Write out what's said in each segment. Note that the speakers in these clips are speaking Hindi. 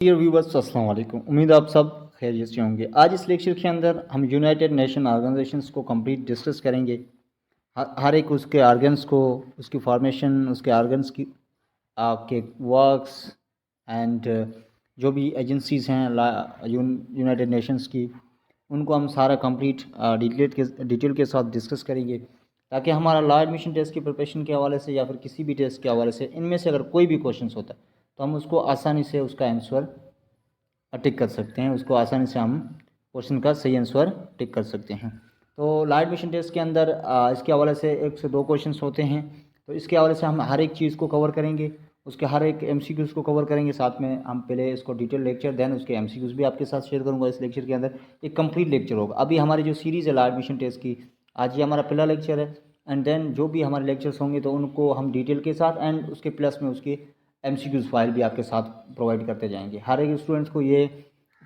डियर व्यूवर्स अस्सलाम वालेकुम। उम्मीद आप सब खैरियत से होंगे। आज इस लेक्चर के अंदर हम यूनाइटेड नेशन ऑर्गेनाइजेशंस को कंप्लीट डिस्कस करेंगे। हर एक उसके आर्गन्स को, उसकी फॉर्मेशन, उसके आर्गन्स की आपके वर्क्स एंड जो भी एजेंसीज़ हैं यूनाइटेड नेशंस की, उनको हम सारा कंप्लीट डिटेल के साथ डिस्कस करेंगे, ताकि हमारा लॉ एडमिशन टेस्ट की प्रिपरेशन के हवाले से या फिर किसी भी टेस्ट के हवाले से इनमें से अगर कोई भी क्वेश्चन होता है तो हम उसको आसानी से उसका आंसर टिक कर सकते हैं। उसको आसानी से हम क्वेश्चन का सही आंसर टिक कर सकते हैं। तो लॉ एडमिशन टेस्ट के अंदर इसके हवाले से 1 से 2 क्वेश्चन होते हैं। तो इसके हवाले से हम हर एक चीज़ को कवर करेंगे, उसके हर एक MCQs को कवर करेंगे। साथ में हम पहले इसको डिटेल लेक्चर, देन उसके MCQs भी आपके साथ शेयर करूंगा। इस लेक्चर के अंदर एक कंप्लीट लेक्चर होगा। अभी हमारी जो सीरीज़ है लॉ एडमिशन टेस्ट की, आज ये हमारा पहला लेक्चर है। एंड देन जो भी हमारे लेक्चर्स होंगे तो उनको हम डिटेल के साथ एंड उसके प्लस में उसकी MCQs फाइल भी आपके साथ प्रोवाइड करते जाएंगे। हर एक स्टूडेंट्स को ये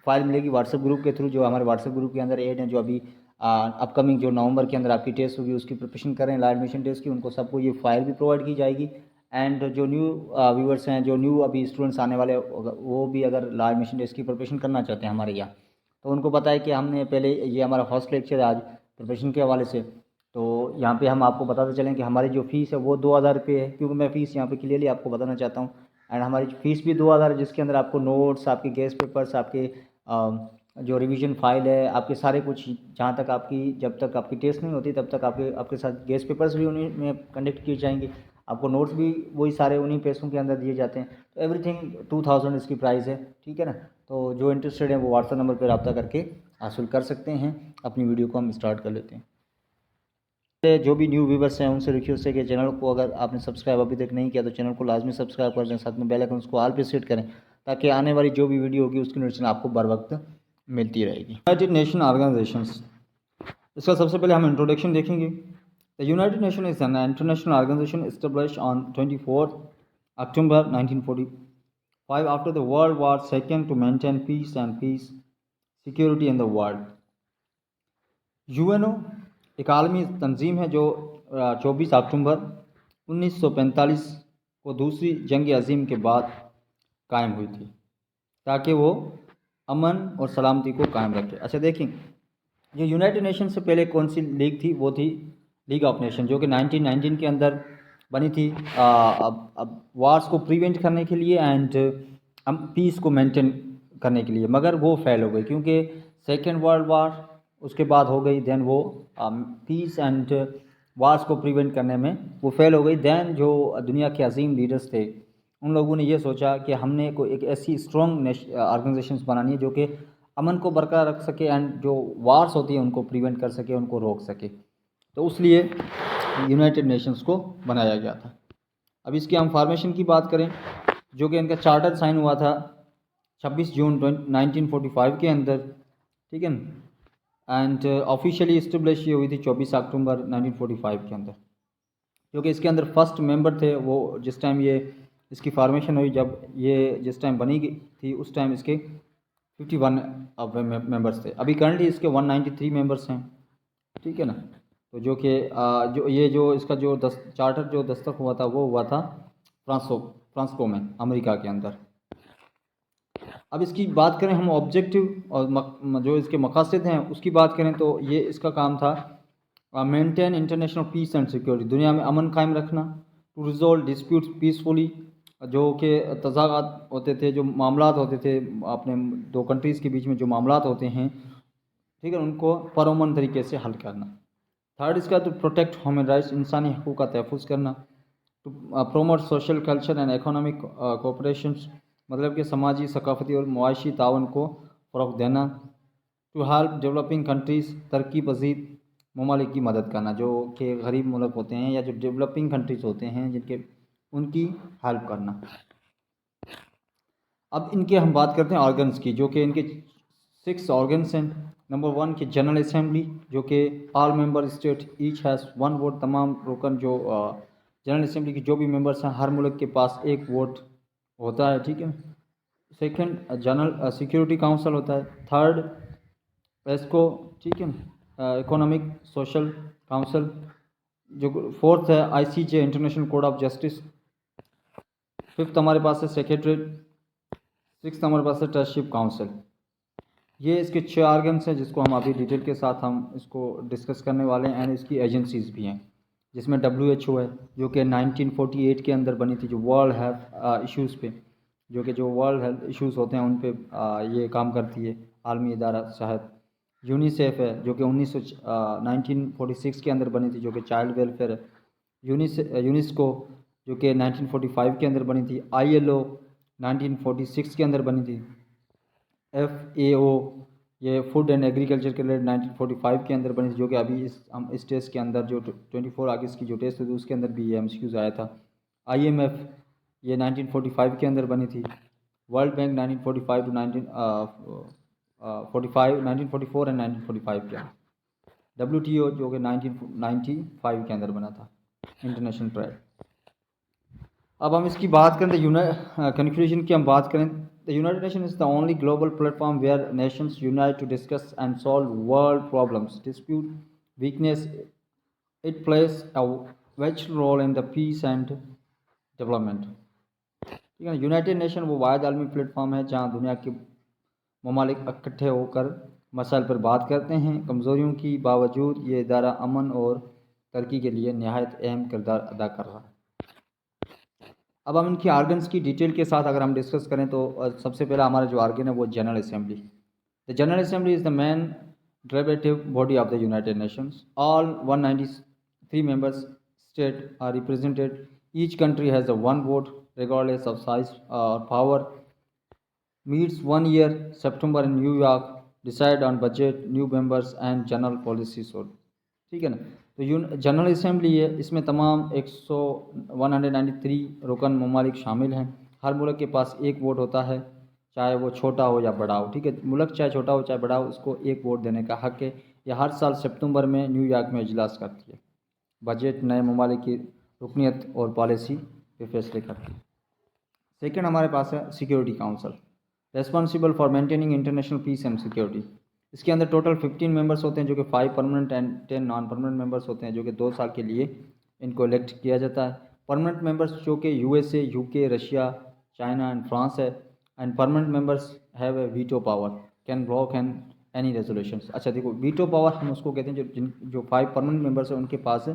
फाइल मिलेगी व्हाट्सएप ग्रुप के थ्रू, जो हमारे व्हाट्सएप ग्रुप के अंदर ऐड है, जो अभी अपकमिंग जो नवंबर के अंदर आपकी टेस्ट होगी उसकी प्रिपरेशन करें लॉ एडमिशन टेस्ट की, उनको सबको ये फाइल भी प्रोवाइड की जाएगी। एंड जो न्यू व्यूवर्स हैं, जो न्यू अभी स्टूडेंट्स आने वाले, वो भी अगर लॉ एडमिशन टेस्ट की प्रिपरेशन करना चाहते हैं हमारे यहाँ, तो उनको पता है कि हमने पहले ये हमारा फर्स्ट लेक्चर है आज प्रिपरेशन के हवाले से। तो यहाँ पे हम आपको बताते चलें कि हमारी जो फ़ीस है वो 2000 रुपये है, क्योंकि मैं फ़ीस यहाँ पे क्लियरली आपको बताना चाहता हूँ। एंड हमारी फ़ीस भी 2000 है, जिसके अंदर आपको नोट्स, आपके गेस्ट पेपर्स, आपके जो रिवीजन फाइल है, आपके सारे कुछ, जहाँ तक आपकी, जब तक आपकी टेस्ट नहीं होती तब तक आपके आपके साथ गेस्ट पेपर्स भी उन्हीं में कंडक्ट किए जाएंगे। आपको नोट्स भी वही सारे उन्हीं पैसों के अंदर दिए जाते हैं। तो एवरीथिंग 2000 इसकी प्राइस है, ठीक है ना। तो जो इंटरेस्टेड है वो व्हाट्सएप नंबर पर रब्ता करके हासिल कर सकते हैं। अपनी वीडियो को हम स्टार्ट कर लेते हैं। जो भी न्यू व्यूवर्स हैं उनसे रिक्वेस्ट है कि चैनल को अगर आपने सब्सक्राइब अभी तक नहीं किया तो चैनल को लाजमी सब्सक्राइब कर दें, साथ में बेल आइकन उसको ऑल पे सेट करें, ताकि आने वाली जो भी वीडियो होगी उसकी नोटिफिकेशन आपको बर वक्त मिलती रहेगी। यूनाइटेड नेशन ऑर्गेनाइजेशंस, इसका सबसे पहले हम इंट्रोडक्शन देखेंगे। The United Nation is an international organisation established on 24 October 1945 after the world war second to maintain peace security in the world. UNO एक आलमी तंजीम है जो 24 अक्टूबर 1945 को दूसरी जंग अजीम के बाद कायम हुई थी, ताकि वो अमन और सलामती को कायम रखे। अच्छा देखें, ये यूनाइटेड नेशन से पहले कौन सी लीग थी? वो थी लीग ऑफ नेशन, जो कि 1919 के अंदर बनी थी। अब वार्स को प्रिवेंट करने के लिए एंड पीस को मेंटेन करने के लिए, मगर वो फेल हो गई क्योंकि सेकेंड वर्ल्ड वार उसके बाद हो गई। देन वो पीस एंड वार्स को प्रिवेंट करने में वो फेल हो गई। देन जो दुनिया के अजीम लीडर्स थे, उन लोगों ने ये सोचा कि हमने को एक ऐसी स्ट्रॉन्ग ऑर्गेनाइजेशंस बनानी है जो कि अमन को बरकरार रख सके एंड जो वार्स होती है उनको प्रिवेंट कर सके, उनको रोक सके। तो उसलिए यूनाइटेड नेशंस को बनाया गया था। अब इसकी हम फॉर्मेशन की बात करें, जो कि इनका चार्टर साइन हुआ था 26 जून 1945 के अंदर, ठीक है ना। एंड ऑफिशियली इस्टेब्लिश ये हुई थी 24 अक्टूबर 1945 के अंदर, क्योंकि इसके अंदर फर्स्ट मेंबर थे वो जिस टाइम ये इसकी फॉर्मेशन हुई, जब ये जिस टाइम बनी गई थी उस टाइम इसके 51 मेंबर्स थे। अभी करंटली इसके 193 मेंबर्स हैं, ठीक है ना। तो जो कि जो ये जो इसका जो चार्टर जो दस्तखत हुआ था वो हुआ था फ्रांसको में, अमेरिका के अंदर। अब इसकी बात करें हम ऑब्जेक्टिव और जो इसके मकासद हैं उसकी बात करें, तो ये इसका काम था maintain international peace and security, दुनिया में अमन कायम रखना। टू रिजोल्व डिस्प्यूट्स पीसफुली, जो कि तज़ाक़ात होते थे, जो मामलात होते थे अपने दो कंट्रीज़ के बीच में, जो मामलात होते हैं, ठीक है, उनको पुरअमन तरीके से हल करना। थर्ड इसका टू प्रोटेक्ट ह्यूमन राइट्स, इंसानी हकूक़ का तहफ़्फ़ुज़ करना। To promote social culture and economic cooperation, मतलब कि समाजी, सकाफ़ती और मुआशी ताउन को फ़रोग़ देना। टू हेल्प डेवलपिंग कंट्रीज़, तरक्की पजीर ममालिक की मदद करना, जो कि गरीब मुल्क होते हैं या जो डेवलपिंग कंट्रीज़ होते हैं जिनके, उनकी हेल्प करना। अब इनके हम बात करते हैं ऑर्गन्स की, जो कि इनके 6 ऑर्गन्स हैं। नंबर 1 की जनरल असेंबली, जो कि all member state each has 1 vote, तमाम रुकन जो जनरल असेंबली के जो भी मेंबर्स हैं हर मुल्क के पास 1 वोट होता है, ठीक है। सेकंड जनरल सिक्योरिटी काउंसिल होता है। थर्ड पेस्को, ठीक है, इकोनॉमिक सोशल काउंसिल। जो फोर्थ है ICJ, international code of justice. Fifth हमारे पास है सेक्रेटरी। सिक्स हमारे पास है ट्रस्टशिप काउंसिल। ये इसके 6 आर्गन्स हैं जिसको हम अभी डिटेल के साथ हम इसको डिस्कस करने वाले हैं, एंड इसकी एजेंसीज़ भी हैं, जिसमें WHO है जो कि 1948 के अंदर बनी थी, जो वर्ल्ड हेल्थ इश्यूज़ पे, जो वर्ल्ड हेल्थ इश्यूज़ होते हैं उन पे ये काम करती है, आलमी इदारा साहब। यूनिसेफ है जो कि 1946 के अंदर बनी थी, जो कि चाइल्ड वेलफेयर है। यूनिस्को जो कि 1945 के अंदर बनी थी। ILO 1946 के अंदर बनी थी। FAO ये फूड एंड एग्रीकल्चर के रिलेटेड 1945 के अंदर बनी थी, जो कि अभी इस टेस्ट के अंदर जो 24 अगस्त की जो टेस्ट हुई उसके अंदर भी ये MCQs आया था। IMF ये 1945 के अंदर बनी थी। वर्ल्ड बैंक 1945 टू 1944 एंड 1945 के। WTO जो कि 1995 के अंदर बना था, इंटरनेशनल ट्रेड। अब हम इसकी बात करें तो कंक्लूजन की हम बात करें, the United Nation is the only global platform where nations unite to discuss and solve world problems, dispute, weakness. It plays a vital role in the peace and development. ठीक है, यूनाइटेड नेशन वो वाहिद आलमी प्लेटफॉर्म है जहाँ दुनिया के ममालिक इकट्ठे होकर मसाइल पर बात करते हैं। कमज़ोरियों की बावजूद ये इदारा अमन और तरक्की के लिए नहायत अहम किरदार अदा कर रहा है। अब हम इनकी आर्गन्स की डिटेल के साथ अगर हम डिस्कस करें तो सबसे पहला हमारा जो आर्गन है वो general assembly. The general assembly is the main deliberative body of the United Nations. All 193 members state are represented. Each country has a one vote regardless of size or power. Meets 1 year September in New York, decide on budget, new members and general policy sort। ठीक है ना। तो जनरल असेंबली है, इसमें तमाम 193 रुकन ममालिक शामिल हैं। हर मुल्क के पास एक वोट होता है, चाहे वो छोटा हो या बड़ा हो। ठीक है, मुल्क चाहे छोटा हो चाहे बड़ा हो, उसको एक वोट देने का हक है। यह हर साल सितंबर में न्यूयॉर्क में इजलास करती है। बजट नए ममालिक की रुकनीत और पॉलिसी पे फैसले करती है। सेकेंड हमारे पास है security council, responsible for maintaining international peace and security. इसके अंदर टोटल 15 मेंबर्स होते हैं, जो कि 5 permanent and 10 non permanent members होते हैं, जो कि 2 साल के लिए इनको इलेक्ट किया जाता है। परमानेंट मेंबर्स जो कि USA, UK, Russia, China and France है। And permanent members have a veto power, can block and any resolution. अच्छा देखो, वीटो पावर हम उसको कहते हैं जो 5 परमानेंट मेंबर्स हैं उनके पास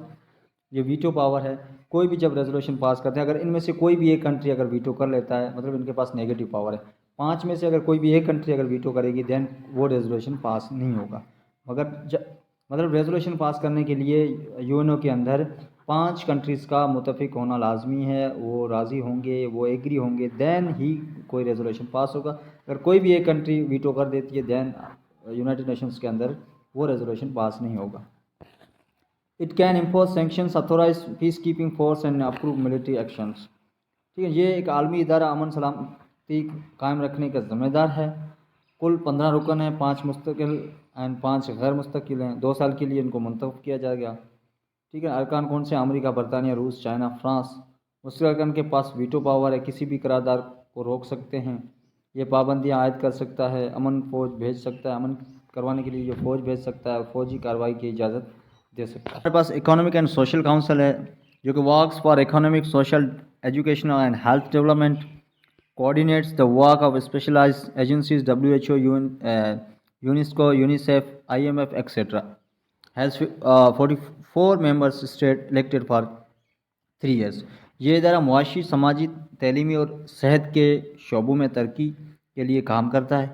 ये वीटो पावर है। कोई भी जब रेजोल्यूशन पास करते हैं, अगर इनमें से कोई भी एक कंट्री अगर वीटो कर लेता है, मतलब इनके पास नेगेटिव पावर है। 5 में से अगर कोई भी एक कंट्री अगर वीटो करेगी, देन वो रेजोल्यूशन पास नहीं होगा। मगर मतलब रेजोल्यूशन पास करने के लिए UNO के अंदर 5 कंट्रीज़ का मुतफिक होना लाजमी है। वो राज़ी होंगे, वो एग्री होंगे, देन ही कोई रेजोल्यूशन पास होगा। अगर कोई भी एक कंट्री वीटो कर देती है, देन यूनाइटेड नेशंस के अंदर वो रेजोल्यूशन पास नहीं होगा। It can impose sanctions, authorise peace keeping force and approve military actions. ठीक है, ये एक आलमी इदारा अमन सलामती कायम रखने का ज़िम्मेदार है। कुल 15 रुकन हैं, 5 मुस्तकिल एंड 5 गैर मुस्तकिल हैं। 2 साल के लिए इनको मुंतखब किया जाएगा। ठीक है, अरकान कौन से? अमेरिका, बरतानिया, रूस, चाइना, फ्रांस। मुस्तकिल अरकान के पास वीटो पावर है, किसी भी करारदाद को रोक सकते हैं। ये पाबंदियाँ आयद कर सकता है, अमन फ़ौज भेज सकता है, अमन करवाने के लिए ये फ़ौज भेज सकता है, फौजी कार्रवाई की इजाज़त दे सकता है। हमारे पास इकोनॉमिक एंड सोशल काउंसिल है, जो कि works for economic, social, educational and health development, coordinates the work of specialized agencies WHO, UNESCO, UNICEF, IMF, etc. Has 44 members state elected for 3 years। ये इदारा मुआशी, समाजी, तलीमी और सेहत के शोबों में तरक्की के लिए काम करता है,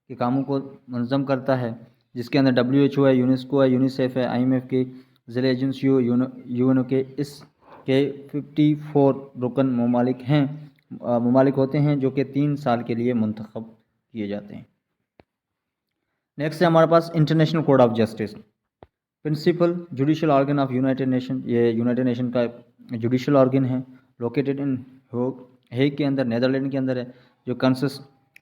के कामों को मनज़म करता है, जिसके अंदर WHO है, यूनेस्को है, यूनिसेफ है, IMF के ज़िले एजेंसियों, UNO के इसके 54 रुकन ममालिक होते हैं, जो कि 3 साल के लिए मुंतखब किए जाते हैं। नेक्स्ट है हमारे पास international code of justice, principal judicial organ of United Nation. ये यूनाइटेड नेशन का जुडिशल ऑर्गन है, लोकेटेड इन हेग के अंदर, नीदरलैंड के अंदर है, जो कंसिस्ट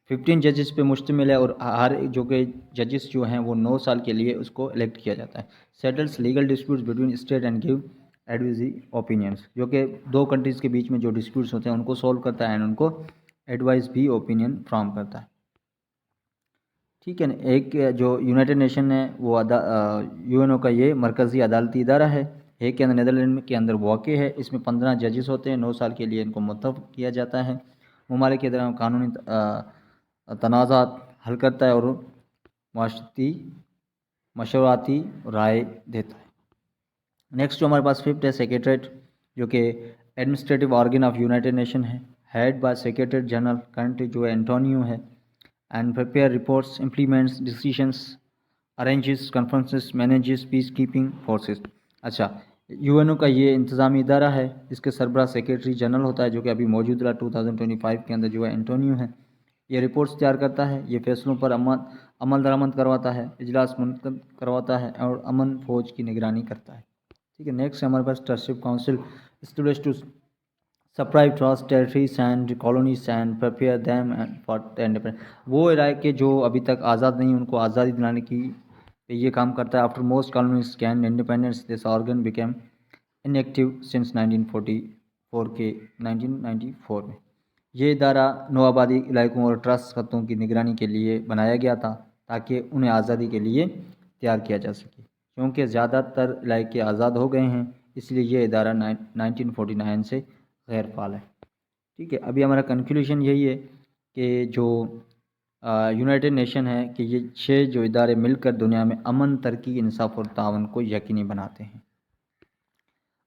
15 जजेस पे मुश्तमिल है, और हर जो कि जजेस जो हैं वो 9 साल के लिए उसको इलेक्ट किया जाता है। Settles legal disputes between state and give advisory opinions, जो कि 2 कंट्रीज़ के बीच में जो डिस्प्यूट्स होते हैं उनको सॉल्व करता है एंड उनको एडवाइस भी, ओपिनियन फ्राम करता है। ठीक है ना। एक जो यूनाइटेड नेशन है वो UNO का ये मरकज़ी अदालती इदारा है, हेग के अंदर, नीदरलैंड के अंदर वाक़ है। इसमें 15 जजेस होते हैं, 9 साल के लिए इनको मुंतखब किया जाता है। ममालिक के दरमियान कानूनी तनाज़ात हल करता है और माशती मशवराती राय देता है। नेक्स्ट जो हमारे पास फिफ्थ है सेक्रेटरीट, जो कि administrative organ of United Nation है, head by secretary general, currently जो है एंटोनियो है, and prepare reports, implements decisions, arranges conferences, manages peace keeping forces. अच्छा, यूएनओ का ये इंतज़ामी इदारा है, इसके सरबराह सेक्रेटरी जनरल होता है, जो कि अभी मौजूदा 2025 के अंदर जो है एंटोनियो है। ये रिपोर्ट्स तैयार करता है, ये फैसलों पर अमल दरामद करवाता है, इजलास मुनक़द करवाता है और अमन फ़ौज की निगरानी करता है। ठीक है। नेक्स्ट हमारे पास trusteeship council established to supervise trust territories and colonies and prepare them for the independence. वो इलाके जो अभी तक आज़ाद नहीं, उनको आज़ादी दिलाने की ये काम करता है। After most colonies gain independence, this organ became inactive since 1944 के 1994 में। ये इदारा नौआबादी इलाकों और ट्रस्ट खतों की निगरानी के लिए बनाया गया था, ताकि उन्हें आज़ादी के लिए तैयार किया जा सके। क्योंकि ज़्यादातर इलाके आज़ाद हो गए हैं, इसलिए ये इदारा 1949 से गैर फ़ाल है। ठीक है। अभी हमारा कंक्लूजन यही है कि जो यूनाइटेड नेशन है कि ये 6 जो इदारे मिलकर दुनिया में अमन, तरक्की, इंसाफ और तावन को यकीनी बनाते हैं।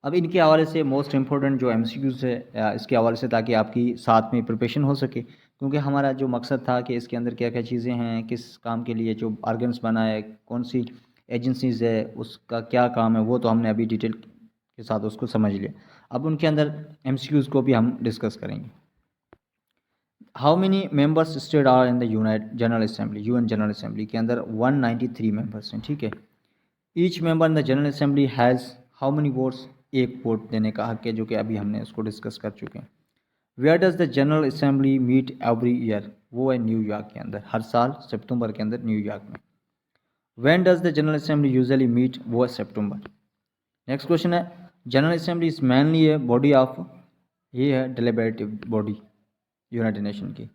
अब इनके हवाले से मोस्ट इम्पोर्टेंट जो MCQs है इसके हवाले से, ताकि आपकी साथ में प्रिपरेशन हो सके, क्योंकि हमारा जो मकसद था कि इसके अंदर क्या क्या चीज़ें हैं, किस काम के लिए जो ऑर्गन्स बना है, कौन सी एजेंसीज़ है, उसका क्या काम है, वो तो हमने अभी डिटेल के साथ उसको समझ लिया। अब उनके अंदर MCQs को भी हम डिस्कस करेंगे। How many members state are in the United general assembly. UN general assembly के अंदर 193 मेंबर्स हैं। ठीक है। Each member in the general assembly has how many votes, एक वोट देने का हक है, जो कि अभी हमने उसको डिस्कस कर चुके हैं। Where does the general assembly meet every year, वो है न्यूयॉर्क के अंदर, हर साल सितंबर के अंदर न्यूयॉर्क में। When does the general assembly usually meet, वो है सितंबर। नेक्स्ट क्वेश्चन है, general assembly is mainly a body of, ये है डिलिबरेटिव बॉडी यूनाइटेड नेशन की।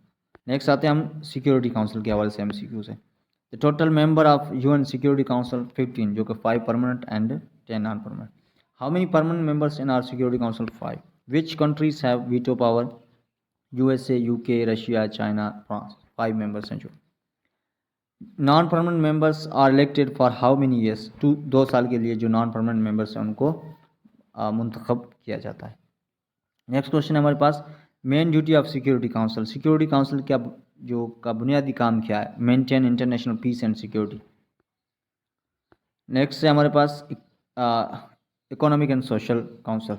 नेक्स्ट आते हैं हम सिक्योरिटी काउंसिल के हवाले से MCQ से। The total member of UN security council 15, जो कि 5 permanent and 10 non permanent. How many permanent members in our security council? 5। Which countries have veto power? USA, UK, Russia, China, France. 5 members हैं। जो non permanent members are elected for how many years? 2 साल के लिए जो नॉन परमानेंट मेंबर्स हैं उनको मुंतखब किया जाता है। नेक्स्ट क्वेश्चन है हमारे पास, main duty of security council. Security council क्या जो का बुनियादी काम क्या है? Maintain international peace and security. Next है हमारे पास economic and social council.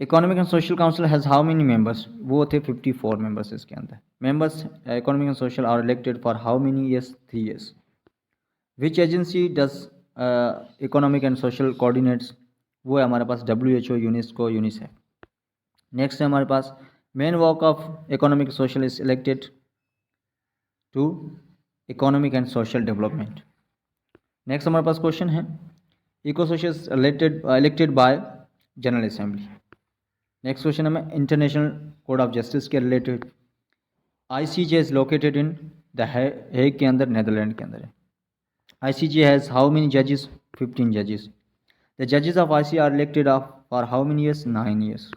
Economic and social council has how many members? वो थे 54 मेंबर्स इसके अंदर। Members economic and social are elected for how many years? 3 years. Which agency does economic and social coordinates? वो है हमारे पास WHO, यूनेस्को, यूनिसेफ। नेक्स्ट है हमारे पास, main work of economic social is elected to economic and social development. Next हमारे पास क्वेश्चन है, eco social elected by general assembly. Next question है इंटरनेशनल कोड ऑफ जस्टिस के related. ICJ is located in the Hague के अंदर, नेदरलैंड के अंदर है। ICJ हैज़ हाउ मेनी जजेस? 15 जजेस। द जजेस of ICJ are elected of for how many years? 9 years.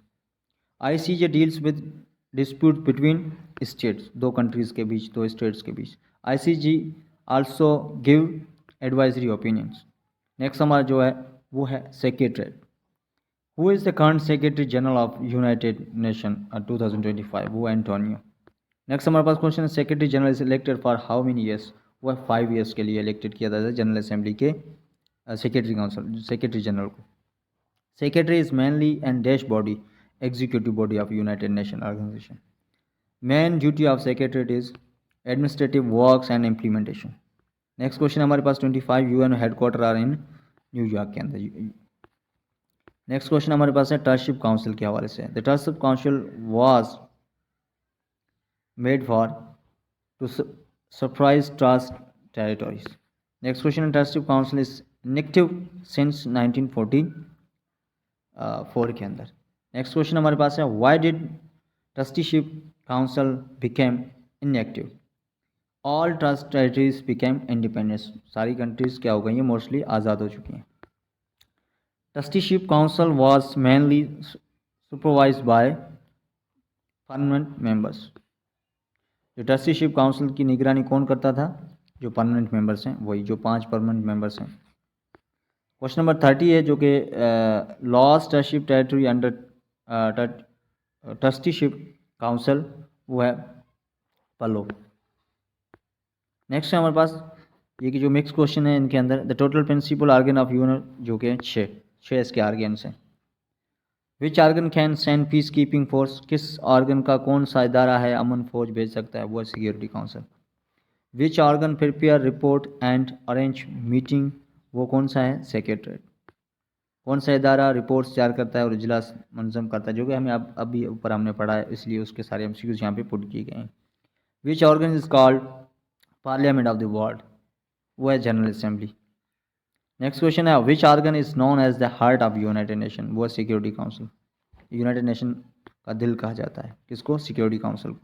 ICJ deals with dispute between states, 2 countries के बीच, 2 स्टेट्स के बीच। ICJ also give advisory opinions. Next हमारा जो है वो है secretariat. Who is the current secretary general of United nation 2025? वो एंटोनियो। नेक्स्ट हमारे पास क्वेश्चन है, secretary general is elected for how many years? वो है 5 ईयर्स के लिए इलेक्टेड किया जाता है जनरल असेंबली के सेक्रेटरी काउंसिल, सेक्रेटरी जनरल को। Secretary is mainly and dash body, executive body of United Nation organisation. Main duty of secretariat is administrative works and implementation. Next question हमारे पास 25 UN headquarter are in New York के अंदर। नेक्स्ट क्वेश्चन हमारे पास है ट्रस्टशिप काउंसिल के हवाले से। The trusteeship council was made for to surprise trust territories. Next question, trusteeship council is inactive since 1944 के अंदर। नेक्स्ट क्वेश्चन हमारे पास है, why did trusteeship council became inactive? All trust territories became independence. सारी कंट्रीज क्या हो गई हैं? मोस्टली आज़ाद हो चुकी हैं। Trusteeship Council was mainly supervised by permanent members. जो ट्रस्टीशिप काउंसिल की निगरानी कौन करता था? जो परमानेंट मेंबर्स हैं वही, जो 5 परमानेंट मेंबर्स हैं। क्वेश्चन नंबर 30 है जो कि lost trusteeship territory under trusteeship council, वो है पलो। नेक्स्ट है हमारे पास ये कि जो मिक्स क्वेश्चन है इनके अंदर, the total principal organ of union जो कि 6 इसके आर्गन्स हैं। Which organ can send peace keeping force, किस आर्गन का कौन सा इदारा है अमन फौज भेज सकता है? वो है security council. Which organ prepare report and arrange meeting, वो कौन सा है? सेक्रेटरीट। कौन सा इदारा रिपोर्ट्स तैयार करता है और इजलास मंजम करता है? जो कि हमें अभी ऊपर हमने पढ़ा है, इसलिए उसके सारे एमसीक्यूज यहाँ पे पुट किए गए हैं। Which organ is called parliament of the world, वो है जनरल असेंबली। नेक्स्ट क्वेश्चन है which organ is known as the heart of United Nation, वो है सिक्योरिटी काउंसिल। यूनाइटेड नेशन का दिल कहा जाता है किसको? सिक्योरिटी काउंसिल को।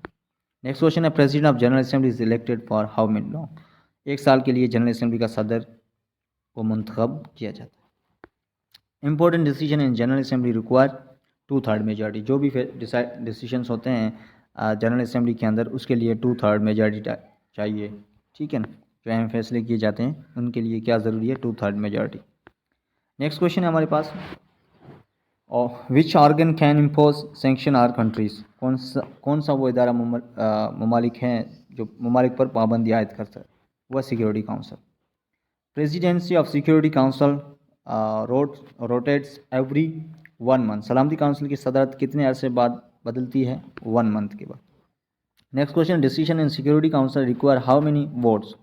नेक्स्ट क्वेश्चन है president of general assembly is elected for how many long, 1 साल के लिए जनरल असेंबली का सदर को मुंतखब किया जाता है। Important decision in general assembly require 2/3 majority, जो भी डिसीजंस होते हैं जनरल असेंबली के अंदर उसके लिए 2/3 मेजॉरिटी चाहिए, ठीक है ना। जो अहम फैसले किए जाते हैं उनके लिए क्या ज़रूरी है? 2/3 मेजॉरिटी। नेक्स्ट क्वेश्चन है हमारे पास, और which organ can impose sanction are countries, कौन सा वो इदारा ममालिक हैं जो ममालिक पर पाबंदी आयद करता है? वह security council. Presidency of security council rotates every 1 month, सलामती काउंसिल की सदरत कितने अरसे बाद बदलती है? 1 मंथ के बाद। Next question, decision in security council require how many votes?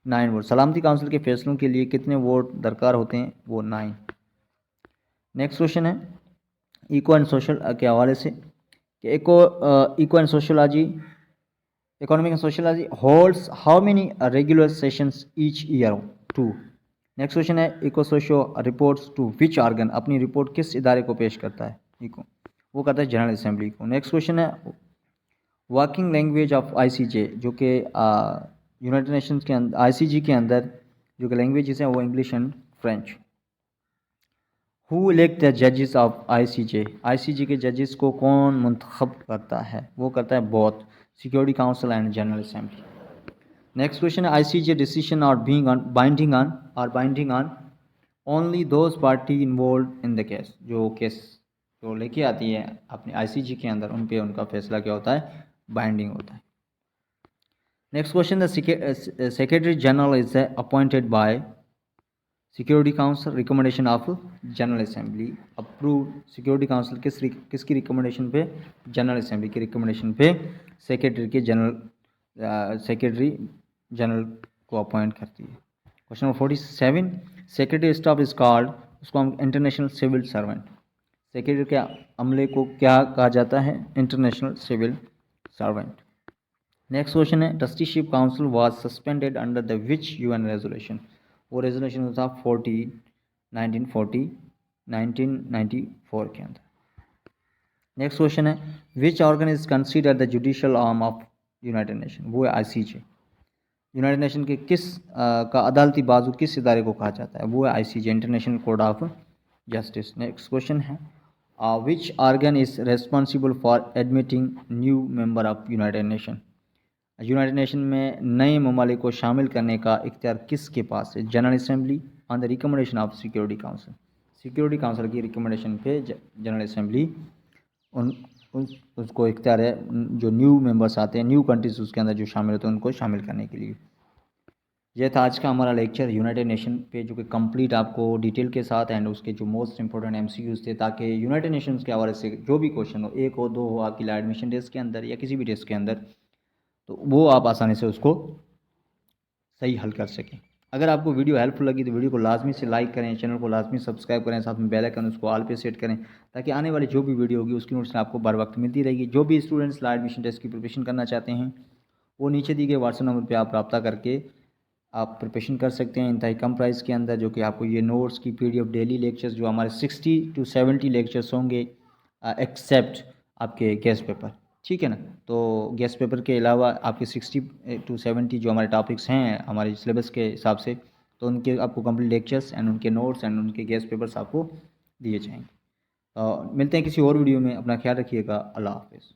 9 vote. सलामती काउंसिल के फैसलों के लिए कितने वोट दरकार होते हैं? वो 9। नेक्स्ट क्वेश्चन है इको एंड सोशल के हवाले से कि eco and sociology, economic and sociology holds how many regular sessions each year? 2। Next question है eco socio reports to which organ, अपनी रिपोर्ट किस इदारे को पेश करता है? इको, वो करता है जनरल असेंबली को। नेक्स्ट क्वेश्चन है वर्किंग लैंग्वेज ऑफ आईसीजे, जो कि यूनाइटेड नेशंस के अंदर आईसीजी के अंदर जो कि लैंग्वेजेस हैं वो English and French. Who elect the जजेस ऑफ आईसीजे, आईसीजे के जजेस को कौन मुंतखब करता है? वो करता है both security council and general assembly. Next question है ICJ decision are binding on only those party involve in the case, जो केस जो लेके आती है अपने आईसीजी के अंदर उन पे उनका फैसला क्या होता है? बाइंडिंग होता है। Next question, the secretary general is appointed by security council recommendation of general assembly. Approve security council किसकी रिकमेंडेशन पे? जनरल असेंबली की रिकमेंडेशन पे सेक्रेटरी जनरल को अपॉइंट करती है। Question number 47, secretary staff is called, उसको हम इंटरनेशनल सिविल सर्वेंट, सेक्रेटरी के अमले को क्या कहा जाता है? International civil servant. Next question है trusteeship council was suspended under the which UN resolution, वो रेजोल्यूशन था 1994 के अंदर। नेक्स्ट क्वेश्चन है which organ is considered the judicial arm of United Nation, वो है आईसीजे। यूनाइटेड नेशन के का अदालती बाजू किस इदारे को कहा जाता है? वो है ICJ, international court of justice. Next question है which organ is responsible for admitting new member of United Nation, United Nation में नए ममालिक को शामिल करने का इख्तियार किसके पास है? General assembly on the recommendation of security council, security council की रिकमेंडेशन पे जनरल असेंबली उसको इख्तियार है जो न्यू मेंबर्स आते हैं, न्यू कंट्रीज उसके अंदर जो शामिल होते हैं उनको शामिल करने के लिए। यह था आज का हमारा लेक्चर यूनाइटेड नेशन पे, जो कि कंप्लीट आपको डिटेल के साथ एंड उसके जो मोस्ट इंपॉर्टेंट एमसीक्यूज थे, ताकि यूनाइटेड नेशंस के हवाले से जो भी क्वेश्चन हो, 1 हो 2 हो आपकी एडमिशन टेस्ट के अंदर या किसी भी टेस्ट के अंदर, तो वो आप आसानी से उसको सही हल कर सकें। अगर आपको वीडियो हेल्पफुल लगी तो वीडियो को लाजमी से लाइक करें, चैनल को लाजमी सब्सक्राइब करें, साथ में बेल आइकन उसको ऑल पे सेट करें, ताकि आने वाली जो भी वीडियो होगी उसकी नोटिफिकेशन आपको बर वक्त मिलती रहेगी। जो भी स्टूडेंट्स एडमिशन टेस्ट की प्रिपरेशन करना चाहते हैं वो नीचे दिए गए व्हाट्सएप नंबर पर आप रब्ता करके आप प्रिपरेशन कर सकते हैं इंतहाई कम प्राइस के अंदर, जो कि आपको ये नोट्स की PDF डेली लेक्चर्स जो हमारे 60 to 70 लेक्चर्स होंगे एक्सेप्ट आपके गेस्ट पेपर, ठीक है ना। तो गेस्ट पेपर के अलावा आपके 60 to 70 जो हमारे टॉपिक्स हैं हमारे सिलेबस के हिसाब से, तो उनके आपको कंप्लीट लेक्चर्स एंड उनके नोट्स एंड उनके गेस्ट पेपर्स आपको दिए जाएंगे। मिलते हैं किसी और वीडियो में, अपना ख्याल रखिएगा। अल्लाह हाफ़िज़।